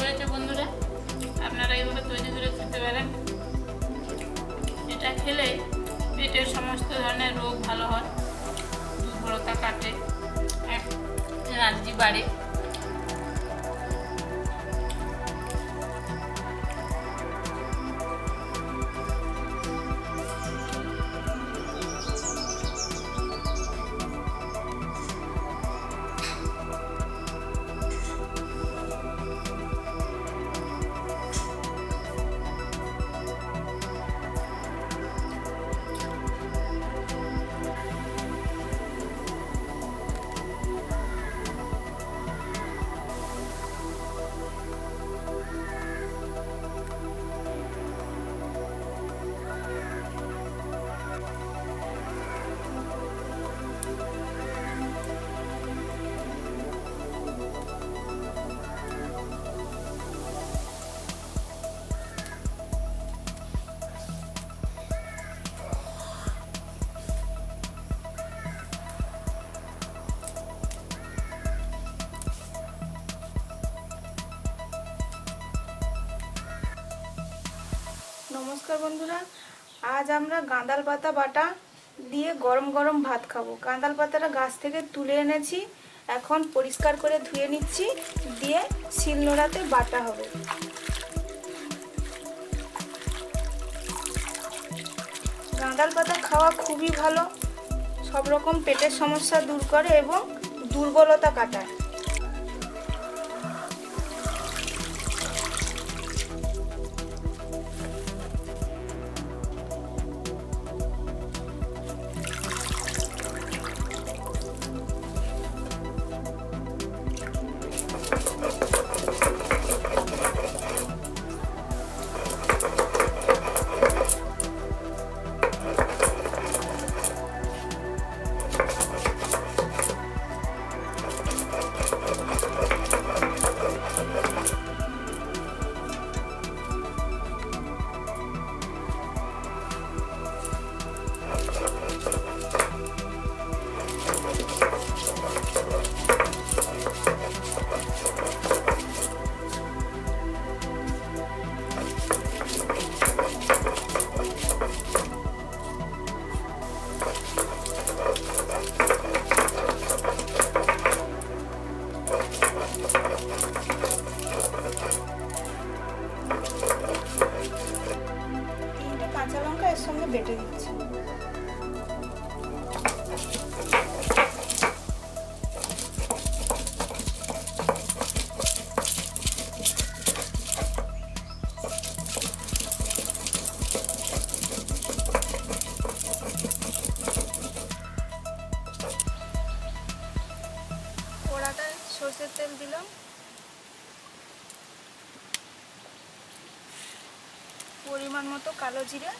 হয়েছে বন্ধুরা, আপনারা এইভাবে তৈরি করে খেতে পারেন। এটা খেলে পেটের সমস্ত ধরনের রোগ ভালো হয়, দুর্বলতা কাটে, এনার্জি বাড়ে। নমস্কার বন্ধুরা, আজ আমরা গাঁদাল পাতা বাটা দিয়ে গরম গরম ভাত খাবো। গাঁদাল পাতাটা গাছ থেকে তুলে এনেছি, এখন পরিষ্কার করে ধুয়ে নিচ্ছি, দিয়ে শিলনোড়াতে বাটা হবে। গাঁদাল পাতা খাওয়া খুবই ভালো, সব রকম পেটের সমস্যা দূর করে এবং দুর্বলতা কাটায়। কাঁচা লঙ্কা এর সঙ্গে বেটে দিচ্ছি। কড়াটায় সরষের তেল দিলাম, পরিমাণ মতো কালো জিরে,